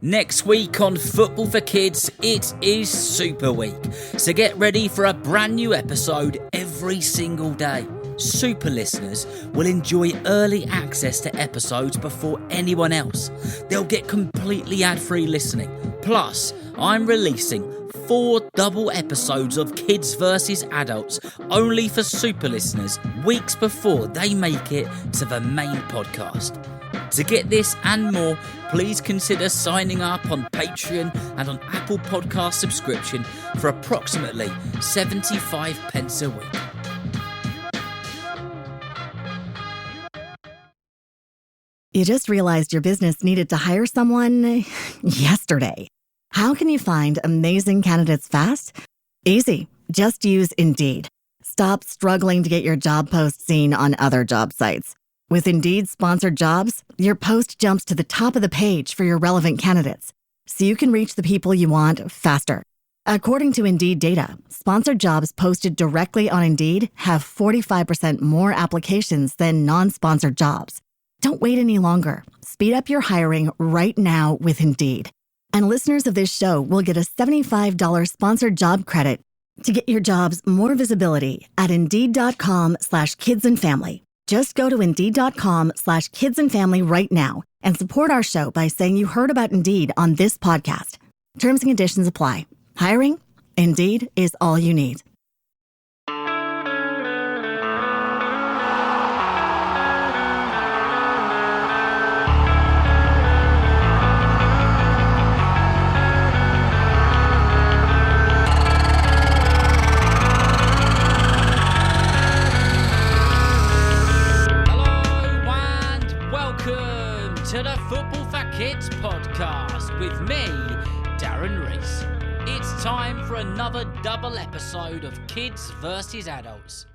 Next week on Football for Kids, it is Super Week, so get ready for a brand new episode every single day. Super listeners will enjoy early access to episodes before anyone else. They'll get completely ad-free listening. Plus, I'm releasing 4 double episodes of Kids vs Adults only for super listeners weeks before they make it to the main podcast. To get this and more, please consider signing up on Patreon and on Apple Podcast subscription for approximately 75 pence a week. You just realized your business needed to hire someone yesterday. How can you find amazing candidates fast? Easy. Just use Indeed. Stop struggling to get your job post seen on other job sites. With Indeed sponsored jobs, your post jumps to the top of the page for your relevant candidates, so you can reach the people you want faster. According to Indeed data, sponsored jobs posted directly on Indeed have 45% more applications than non-sponsored jobs. Don't wait any longer. Speed up your hiring right now with Indeed. And listeners of this show will get a $75 sponsored job credit to get your jobs more visibility at Indeed.com/kidsandfamily. Just go to Indeed.com/kidsandfamily right now and support our show by saying you heard about Indeed on this podcast. Terms and conditions apply. Hiring? Indeed is all you need. To the Football for Kids podcast with me, Darren Rees. It's time for another double episode of Kids vs Adults.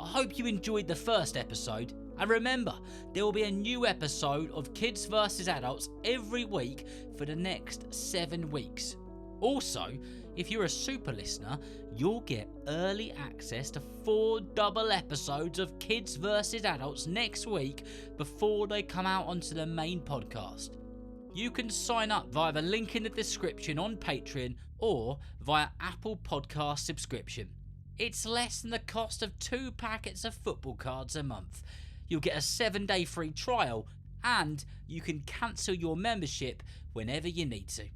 I hope you enjoyed the first episode, and remember, there will be a new episode of Kids vs Adults every week for the next 7 weeks. Also, if you're a super listener, you'll get early access to 4 double episodes of Kids vs Adults next week before they come out onto the main podcast. You can sign up via the link in the description on Patreon or via Apple Podcast subscription. It's less than the cost of 2 packets of football cards a month. You'll get a 7-day free trial and you can cancel your membership whenever you need to.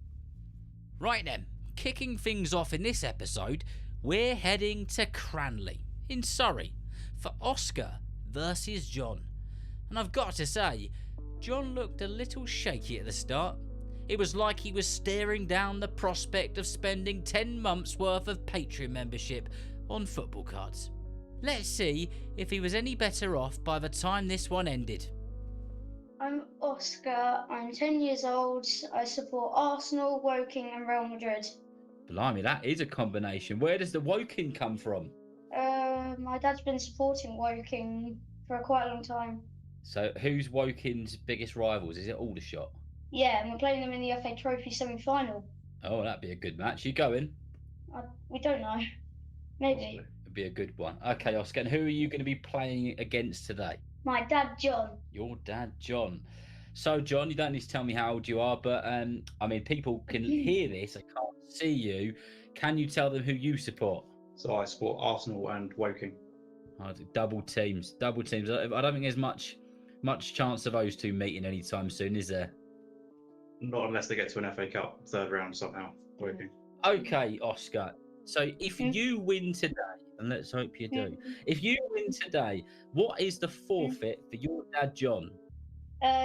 Right then, kicking things off in this episode, we're heading to Cranleigh in Surrey for Oscar versus John. And I've got to say, John looked a little shaky at the start. It was like he was staring down the prospect of spending 10 months worth of Patreon membership on football cards. Let's see if he was any better off by the time this one ended. I'm Oscar, I'm 10 years old, I support Arsenal, Woking and Real Madrid. Blimey, that is a combination. Where does the Woking come from? My dad's been supporting Woking for quite a long time. So who's Woking's biggest rivals? Is it Aldershot? Yeah, and we're playing them in the FA Trophy semi-final. Oh, that'd be a good match. You going? We don't know. Maybe. It'd be a good one. Okay, Oscar, and who are you going to be playing against today? My dad, John. Your dad, John. So, John, you don't need to tell me how old you are, but, people can hear this. I can't see you. Can you tell them who you support? So I support Arsenal and Woking. Double teams. I don't think there's much chance of those two meeting anytime soon, is there? Not unless they get to an FA Cup third round somehow, Woking. Okay, Oscar. So if you win today, and let's hope you do, if you win today, what is the forfeit for your dad, John?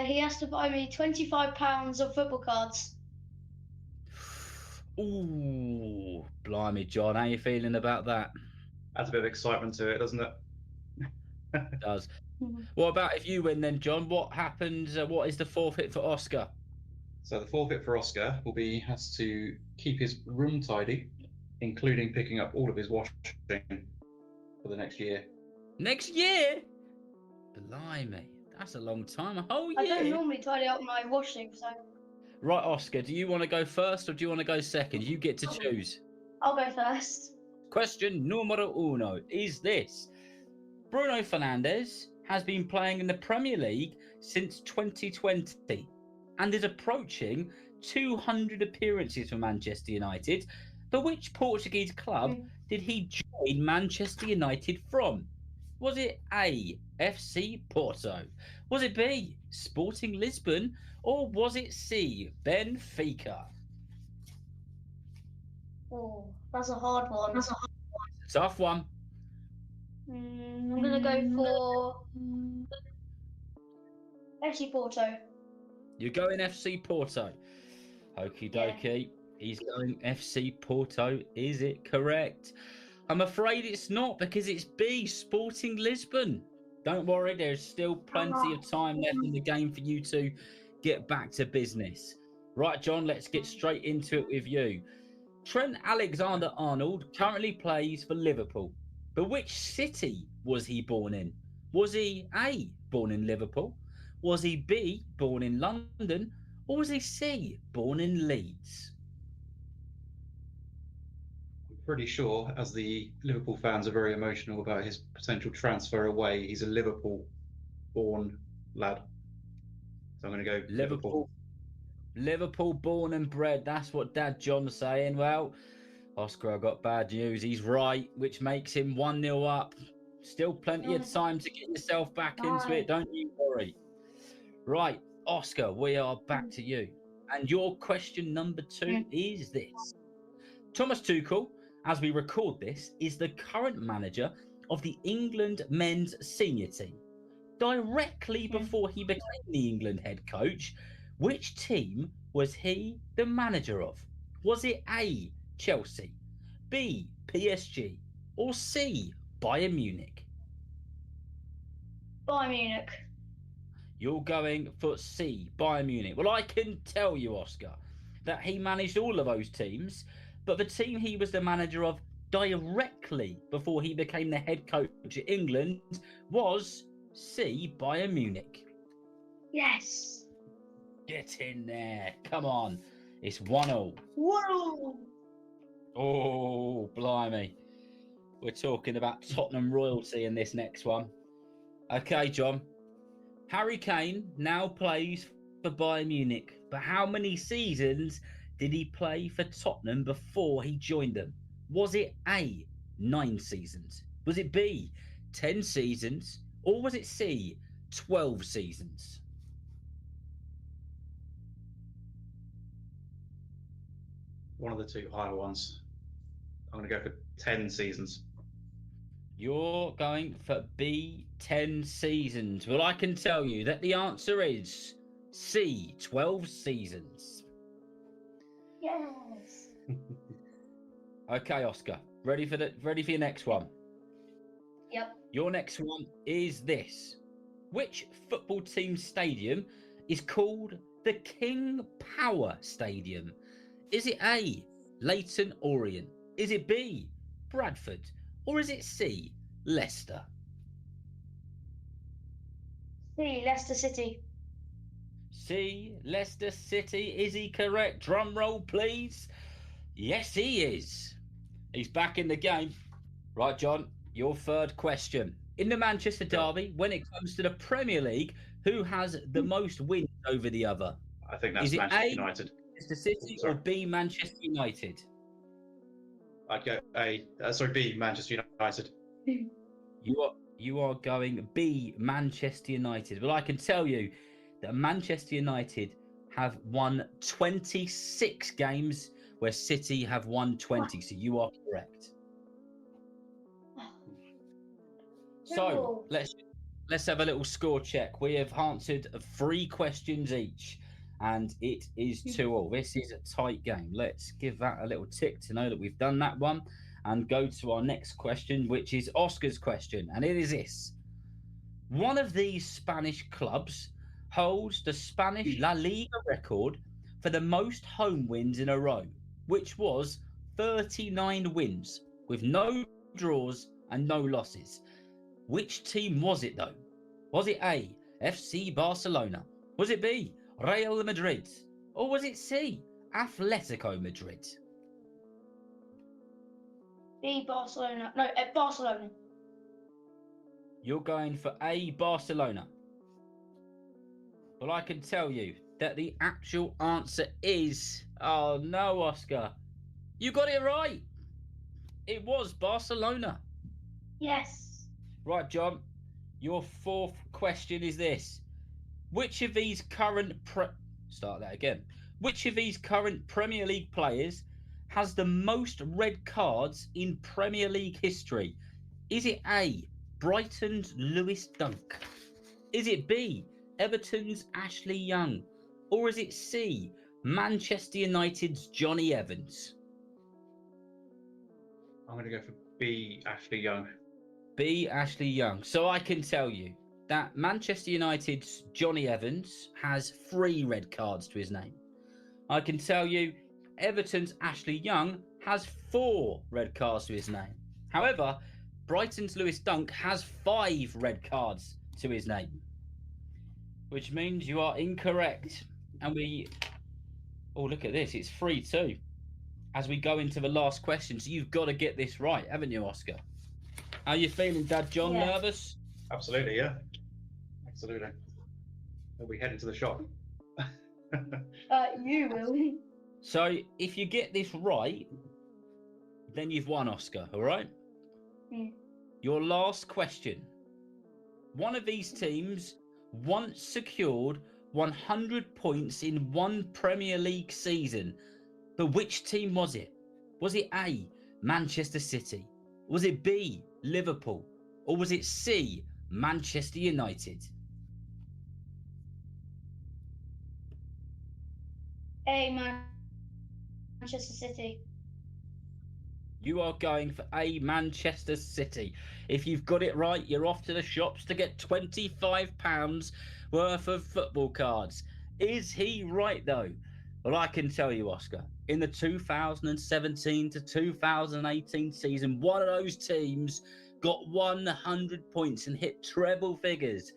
He has to buy me £25 of football cards. Ooh, blimey, John, how you feeling about that? Adds a bit of excitement to it, doesn't it? It does. What about if you win then, John? What happens? What is the forfeit for Oscar? So the forfeit for Oscar will be has to keep his room tidy, including picking up all of his washing for the next year. Next year? Blimey, that's a long time. A whole year. I don't normally tidy up my washing, so. Right, Oscar, do you want to go first or do you want to go second? You get to choose. I'll go first. Question numero uno is this. Bruno Fernandes has been playing in the Premier League since 2020 and is approaching 200 appearances for Manchester United. But which Portuguese club did he join Manchester United from? Was it A, FC Porto? Was it B, Sporting Lisbon? Or was it C, Benfica? Oh, that's a hard one. Tough one. I'm gonna go for FC Porto. You're going FC Porto. Okie dokie. He's going FC Porto. Is it correct? I'm afraid it's not, because it's B, Sporting Lisbon. Don't worry, there's still plenty of time left in the game for you to get back to business. Right, John, let's get straight into it with you. Trent Alexander-Arnold currently plays for Liverpool. But which city was he born in? Was he A, born in Liverpool? Was he B, born in London? Or was he C, born in Leeds? I'm pretty sure, as the Liverpool fans are very emotional about his potential transfer away, he's a Liverpool-born lad. So I'm going to go Liverpool. Liverpool born and bred. That's what Dad John's saying. Well, Oscar, I've got bad news. He's right, which makes him 1-0 up. Still plenty of time to get yourself back into it. Don't you worry. Right, Oscar, we are back to you. And your question number 2 is this. Thomas Tuchel, as we record this, is the current manager of the England men's senior team. Directly before he became the England head coach, which team was he the manager of? Was it A, Chelsea, B, PSG, or C, Bayern Munich? Bayern Munich. You're going for C, Bayern Munich. Well, I can tell you, Oscar, that he managed all of those teams, but the team he was the manager of directly before he became the head coach at England was C, Bayern Munich. Yes. Get in there. Come on. It's 1-0. Whoa. Oh, blimey. We're talking about Tottenham royalty in this next one. Okay, John. Harry Kane now plays for Bayern Munich, but how many seasons did he play for Tottenham before he joined them? Was it A, 9 seasons? Was it B, 10 seasons? Or was it C, 12 seasons? One of the two higher ones. I'm going to go for 10 seasons. You're going for B, 10 seasons. Well, I can tell you that the answer is C, 12 seasons. Yes. Okay, Oscar. Ready for your next one? Yep. Your next one is this. Which football team stadium is called the King Power Stadium? Is it A, Leyton Orient? Is it B, Bradford? Or is it C, Leicester? C, Leicester City. C, Leicester City. Is he correct? Drum roll, please. Yes, he is. He's back in the game. Right, John, your third question. In the Manchester Derby, when it comes to the Premier League, who has the most wins over the other? I think that's Is it Manchester A, United. Manchester City, or B, Manchester United? I'd go B, Manchester United. You are going B, Manchester United. Well, I can tell you that Manchester United have won 26 games, where City have won 20. So you are correct. So let's have a little score check. We have answered 3 questions each, and it is 2-2. This is a tight game. Let's give that a little tick to know that we've done that one, and go to our next question, which is Oscar's question, and it is this. One of these Spanish clubs holds the Spanish La Liga record for the most home wins in a row, which was 39 wins, with no draws and no losses. Which team was it, though? Was it A, FC Barcelona? Was it B, Real Madrid? Or was it C, Atletico Madrid? B, Barcelona. No, Barcelona. You're going for A, Barcelona. Well, I can tell you that the actual answer is... Oh, no, Oscar. You got it right. It was Barcelona. Yes. Right, John. Your fourth question is this. Which of these current... Start that again. Which of these current Premier League players has the most red cards in Premier League history? Is it A, Brighton's Lewis Dunk? Is it B, Everton's Ashley Young? Or is it C, Manchester United's Johnny Evans? I'm going to go for B, Ashley Young. B, Ashley Young. So I can tell you that Manchester United's Johnny Evans has 3 red cards to his name. I can tell you Everton's Ashley Young has 4 red cards to his name. However, Brighton's Lewis Dunk has 5 red cards to his name, which means you are incorrect. And we... Oh, look at this. It's 3-2 as we go into the last question. So you've got to get this right, haven't you, Oscar? How are you feeling, Dad John? Yeah. Nervous? Absolutely, yeah. Absolutely. Are we heading to the shop? You will. So if you get this right, then you've won, Oscar, all right? Your last question. One of these teams once secured 100 points in one Premier League season. But which team was it? Was it A, Manchester City? Was it B, Liverpool? Or was it C, Manchester United? A, Manchester City. You are going for A, Manchester City. If you've got it right, you're off to the shops to get £25 worth of football cards. Is he right, though? Well, I can tell you, Oscar, in the 2017 to 2018 season, one of those teams got 100 points and hit treble figures.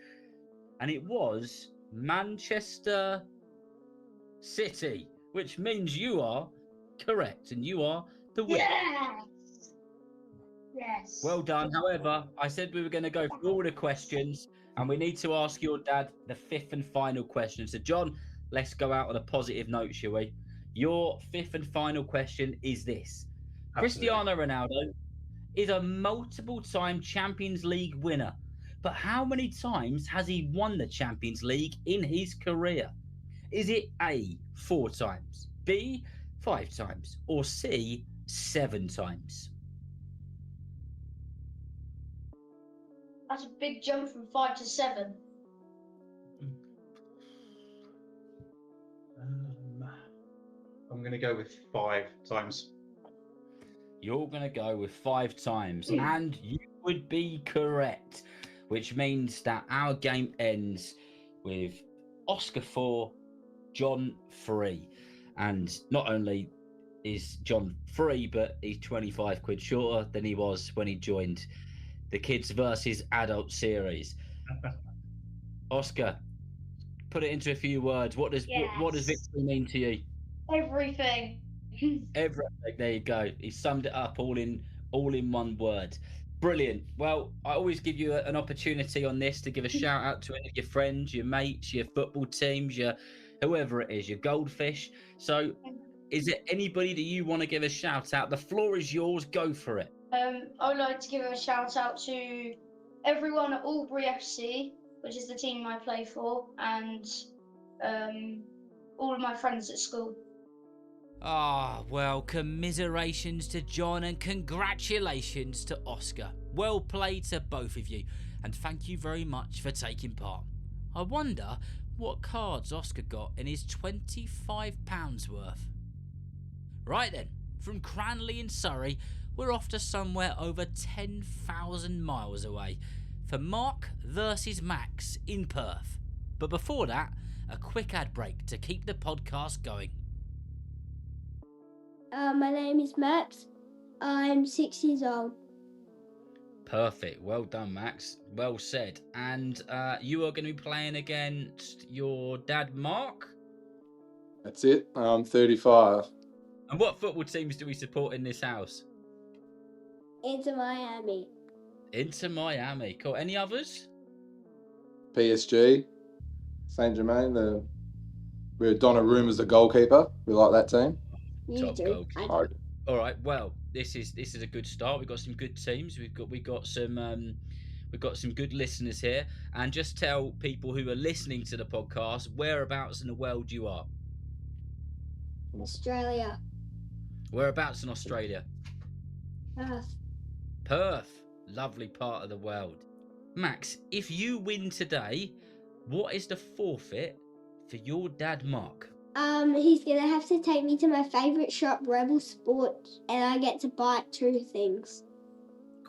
And it was Manchester City, which means you are correct and you are the winner. Yes! Yes. Well done. However, I said we were going to go through all the questions and we need to ask your dad the 5th and final question. So, John, let's go out on a positive note, shall we? Your 5th and final question is this. Absolutely. Cristiano Ronaldo is a multiple-time Champions League winner. But how many times has he won the Champions League in his career? Is it A, 4 times, B, 5 times, or C, 7 times? That's a big jump from 5 to 7. I'm going to go with 5 times. You're going to go with 5 times, and you would be correct, which means that our game ends with Oscar 4, John 3. And not only is John 3, but he's 25 quid shorter than he was when he joined the Kids versus Adult series. Oscar, put it into a few words. What does victory mean to you? Everything. Everything. There you go. He summed it up all in one word. Brilliant. Well, I always give you an opportunity on this to give a shout out to any of your friends, your mates, your football teams, your whoever it is, your goldfish. So is there anybody that you want to give a shout out? The floor is yours. Go for it. I would like to give a shout out to everyone at Albury FC, which is the team I play for, and all of my friends at school. Ah, well, commiserations to John and congratulations to Oscar. Well played to both of you, and thank you very much for taking part. I wonder what cards Oscar got in his £25 worth. Right then, from Cranleigh in Surrey, we're off to somewhere over 10,000 miles away for Mark versus Max in Perth. But before that, a quick ad break to keep the podcast going. My name is Max. I'm 6 years old. Perfect. Well done, Max. Well said. And you are going to be playing against your dad, Mark? That's it. I'm 35. And what football teams do we support in this house? Inter Miami. Inter Miami. Cool. Any others? PSG, Saint Germain, the Paris Saint Germain. Perfect. Well done. Well said. And you are going to be playing against your dad, Mark? That's it. I'm 35. And what football teams do we support in this house? PSG, Saint Germain, the We're Donnarumma's the goalkeeper. We like that team. You Top do. goalkeeper. Oh, All right. Well, this is a good start. We've got some good teams. We've got some good listeners here. And just tell people who are listening to the podcast whereabouts in the world you are. Australia. Whereabouts in Australia? Perth. Perth. Lovely part of the world. Max, if you win today, what is the forfeit for your dad, Mark? He's gonna have to take me to my favourite shop, Rebel Sport, and I get to buy 2 things.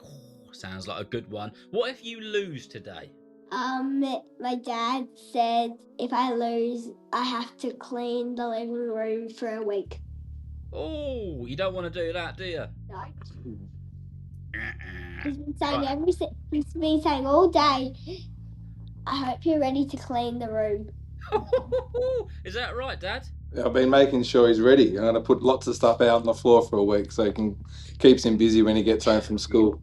Oh, sounds like a good one. What if you lose today? My dad said if I lose, I have to clean the living room for a week. Oh, you don't want to do that, do you? No. Uh-uh. He's been saying Right. he's been saying all day, I hope you're ready to clean the room. Is that right, Dad? I've been making sure he's ready. I'm going to put lots of stuff out on the floor for a week so he keeps him busy when he gets home from school.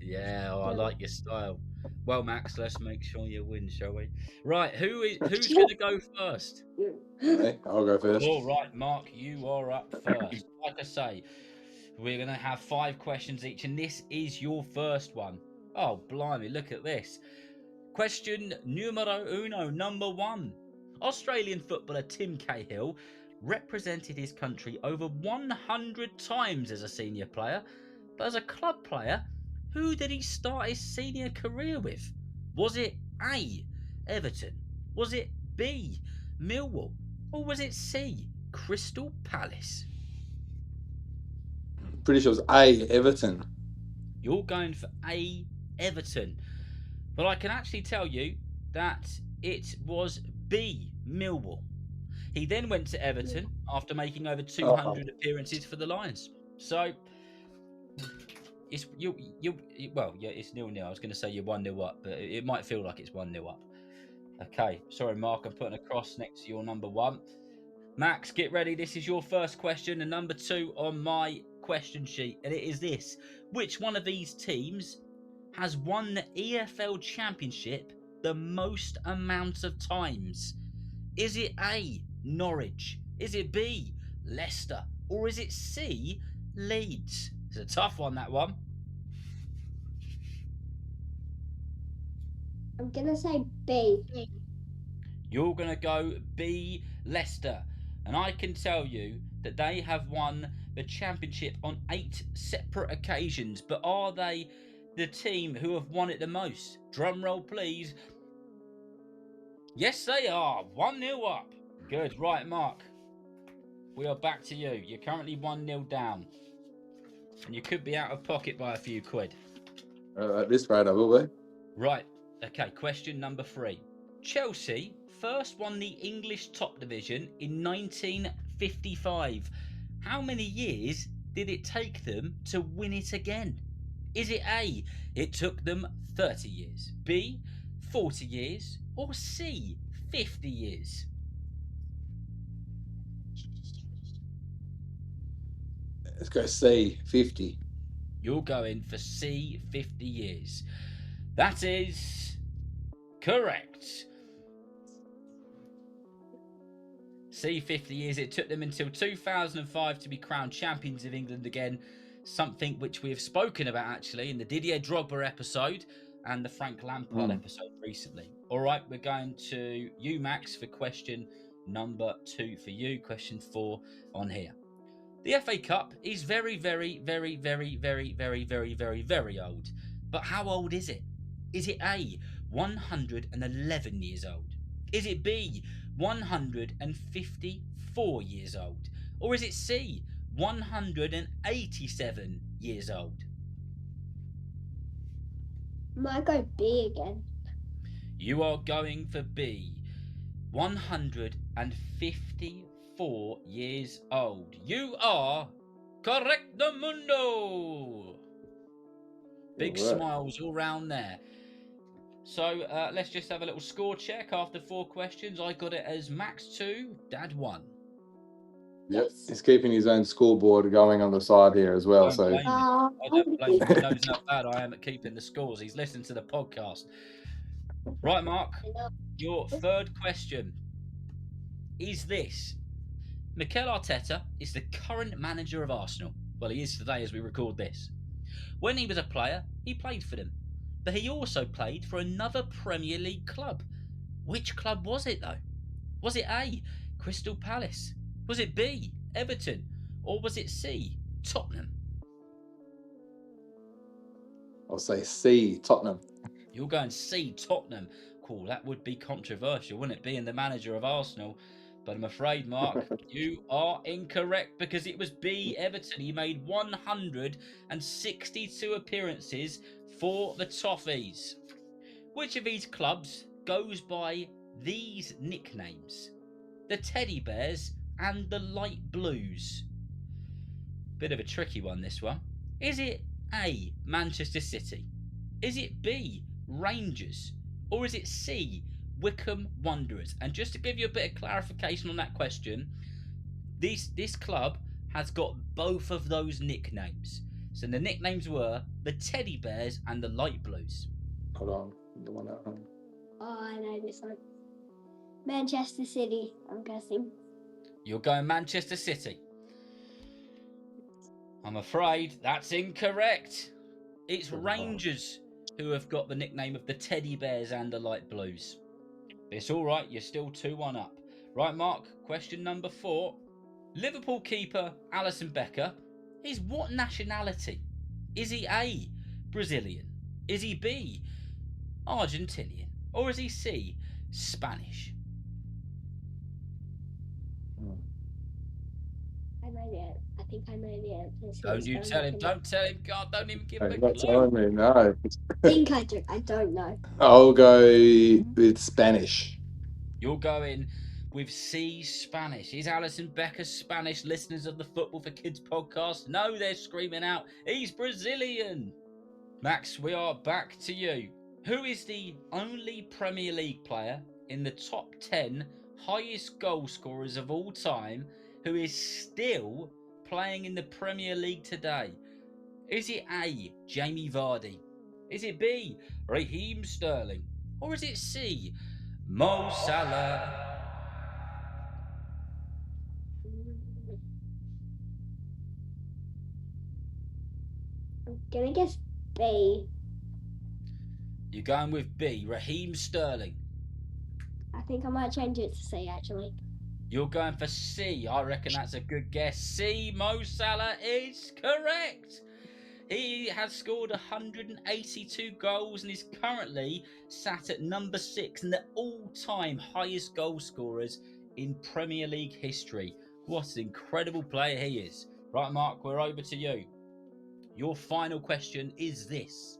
Yeah, I like your style. Well, Max, let's make sure you win, shall we? Right, who's going to go first? Okay, I'll go first. All right, Mark, you are up first. Like I say, we're going to have 5 questions each, and this is your first one. Oh, blimey, look at this. Question numero uno, number 1. Australian footballer Tim Cahill represented his country over 100 times as a senior player, but as a club player, who did he start his senior career with? Was it A, Everton? Was it B, Millwall? Or was it C, Crystal Palace? Pretty sure it's A, Everton. You're going for A, Everton. But I can actually tell you that it was B, Millwall. He then went to Everton after making over 200 appearances for the Lions. So it's it's 0-0. I was going to say you're 1-0 up, but it might feel like it's 1-0 up. Okay, sorry, Mark. I'm putting a cross next to your number 1. Max, get ready. This is your first question, and number 2 on my question sheet, and it is this: which one of these teams has won the EFL Championship the most amount of times? Is it A, Norwich? Is it B, Leicester? Or is it C, Leeds? It's a tough one, that one. I'm gonna say B. You're going to go B, Leicester. And I can tell you that they have won the championship on 8 separate occasions. But are they the team who have won it the most? Drum roll, please. Yes, they are. 1-0 up. Good. Right, Mark. We are back to you. You're currently 1-0 down. And you could be out of pocket by a few quid. At this rate, I will be. Right. Okay, question number 3. Chelsea first won the English top division in 1955. How many years did it take them to win it again? Is it A, it took them 30 years, B, 40 years, or C, 50 years? Let's go C, 50. You're going for C, 50 years. That is correct. C, 50 years. It took them until 2005 to be crowned champions of England again, something which we have spoken about actually in the Didier Drogba episode and the Frank Lampard episode recently. All right, we're going to you, Max, for question number 2 for you. Question 4 on here. The FA Cup is very, very, very, very, very, very, very, very, very old. But how old is it? Is it A, 111 years old? Is it B, 154 years old? Or is it C, 187 years old? Might go B again. You are going for B, 154 years old. You are correcto mundo. Big smiles all round there. So let's just have a little score check after 4 questions. I got it as Max 2, Dad 1. Yep, he's keeping his own scoreboard going on the side here as well. I don't blame him. He knows how bad I am at keeping the scores. He's listened to the podcast. Right, Mark, your third question is this. Mikel Arteta is the current manager of Arsenal. Well, he is today as we record this. When he was a player, he played for them. But he also played for another Premier League club. Which club was it though? Was it A, Crystal Palace? Was it B, Everton? Or was it C, Tottenham? I'll say C, Tottenham. You're going C, Tottenham. Cool, that would be controversial, wouldn't it, being the manager of Arsenal? But I'm afraid, Mark, you are incorrect because it was B, Everton. He made 162 appearances for the Toffees. Which of these clubs goes by these nicknames? The Teddy Bears and the Light Blues. Bit of a tricky one, this one. Is it A, Manchester City? Is it B, Rangers? Or is it C, Wycombe Wanderers? And just to give you a bit of clarification on that question, this club has got both of those nicknames. So the nicknames were the Teddy Bears and the Light Blues. Hold on, the one at home. Oh, I know this one. Manchester City, I'm guessing. You're going Manchester City. I'm afraid that's incorrect. It's Rangers who have got the nickname of the Teddy Bears and the Light Blues. It's all right, you're still 2-1 up. Right, Mark, question number 4. Liverpool keeper Alisson Becker is what nationality? Is he A, Brazilian? Is he B, Argentinian? Or is he C, Spanish? I know the answer. I think I know the answer. Don't you tell him, don't tell him, God, don't even give him a That's clue. telling me, no. I think I do. I don't know. I'll go with Spanish. You're going with C, Spanish. Is Alisson Becker Spanish? Listeners of the Football for Kids podcast know they're screaming out, he's Brazilian. Max, we are back to you. Who is the only Premier League player in the top 10 highest goal scorers of all time who is still playing in the Premier League today? Is it A, Jamie Vardy? Is it B, Raheem Sterling? Or is it C, Mo Salah? I'm gonna guess B. You're going with B, Raheem Sterling. I think I might change it to C actually. You're going for C. I reckon that's a good guess. C, Mo Salah is correct. He has scored 182 goals and is currently sat at number 6 in the all-time highest goal scorers in Premier League history. What an incredible player he is. Right, Mark, we're over to you. Your final question is this.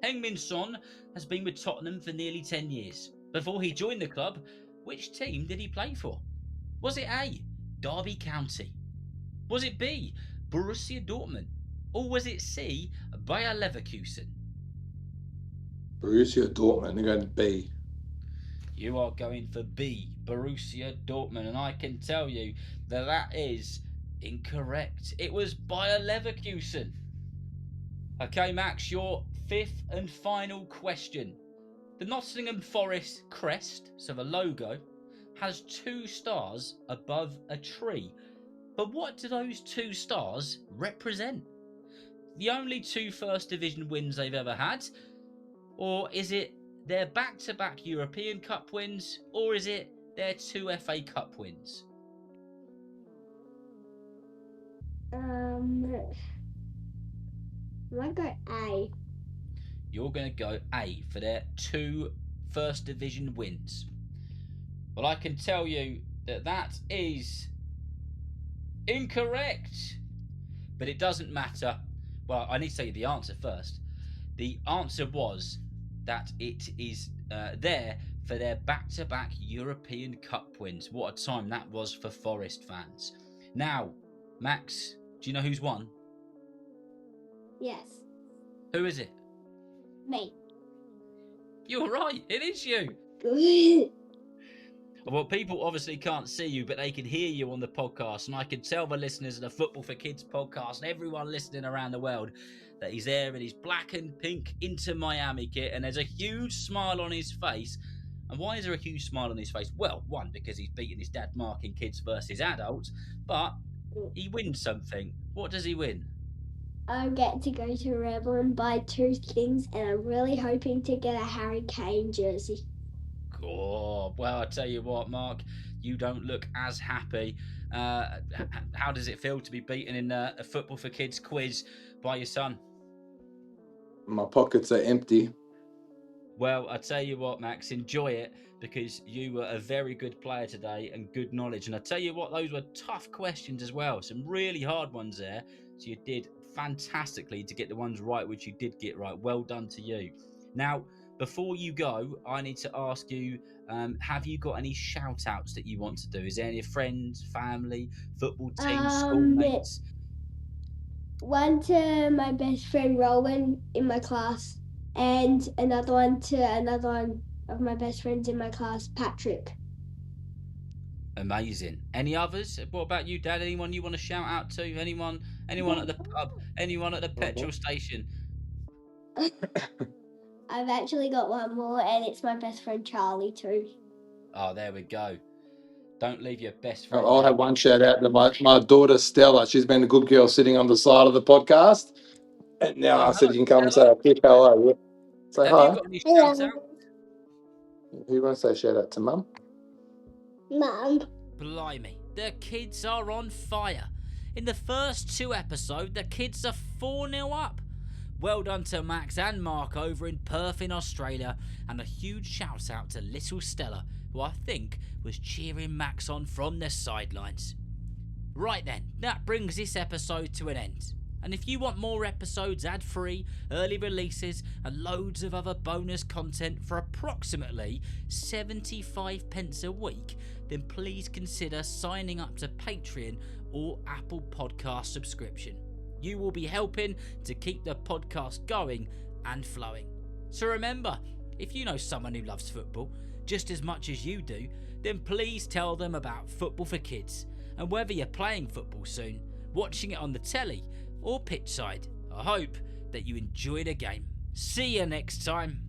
Heung-min Son has been with Tottenham for nearly 10 years. Before he joined the club, which team did he play for? Was it A, Derby County? Was it B, Borussia Dortmund? Or was it C, Bayer Leverkusen? Borussia Dortmund, they're going to B. You are going for B, Borussia Dortmund, and I can tell you that that is incorrect. It was Bayer Leverkusen. Okay, Max, your 5th and final question. The Nottingham Forest crest, so the logo, has 2 stars above a tree. But what do those 2 stars represent? The only 2 First Division wins they've ever had? Or is it their back-to-back European Cup wins? Or is it their 2 FA Cup wins? I might go A. You're going to go A for their 2 First Division wins. Well, I can tell you that that is incorrect. But it doesn't matter. Well, I need to tell you the answer first. The answer was that it is there for their back-to-back European Cup wins. What a time that was for Forest fans. Now, Max, do you know who's won? Yes. Who is it? Me. You're right, it is you. Good. Well, people obviously can't see you, but they can hear you on the podcast. And I can tell the listeners of the Football for Kids podcast and everyone listening around the world that he's there in his black and pink Inter Miami kit. And there's a huge smile on his face. And why is there a huge smile on his face? Well, one, because he's beaten his dad Mark in Kids versus Adults, but he wins something. What does he win? I get to go to Rebel and buy 2 things, and I'm really hoping to get a Harry Kane jersey. Oh, well, I tell you what, Mark, you don't look as happy. How does it feel to be beaten in a Football for Kids quiz by your son? My pockets are empty. Well, I tell you what, Max, enjoy it, because you were a very good player today and good knowledge. And I tell you what, those were tough questions as well. Some really hard ones there. So you did fantastically to get the ones right, which you did get right. Well done to you. Now, before you go, I need to ask you, have you got any shout outs that you want to do? Is there any friends, family, football team, schoolmates? One to my best friend Rowan in my class, and another one to another one of my best friends in my class, Patrick. Amazing. Any others? What about you, Dad? Anyone you want to shout out to? Anyone at the pub? Anyone at the petrol station? I've actually got one more, and it's my best friend Charlie too. Oh, there we go. Don't leave your best friend. I'll have one shout out to my daughter Stella. She's been a good girl sitting on the side of the podcast. And now I said you can come and say a quick hello. Yeah. Say Have hi. you got any shout out? Who wants to say shout out to Mum? Mum. Blimey, the kids are on fire. In the first 2 episodes, the kids are 4-0 up. Well done to Max and Mark over in Perth in Australia, and a huge shout out to little Stella, who I think was cheering Max on from the sidelines. Right then, that brings this episode to an end. And if you want more episodes ad-free, early releases and loads of other bonus content for approximately 75p a week, then please consider signing up to Patreon or Apple Podcast subscription. You will be helping to keep the podcast going and flowing. So remember, if you know someone who loves football just as much as you do, then please tell them about Football for Kids. And whether you're playing football soon, watching it on the telly, or pitchside, I hope that you enjoy the game. See you next time.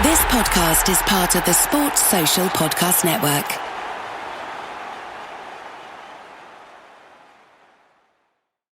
This podcast is part of the Sports Social Podcast Network.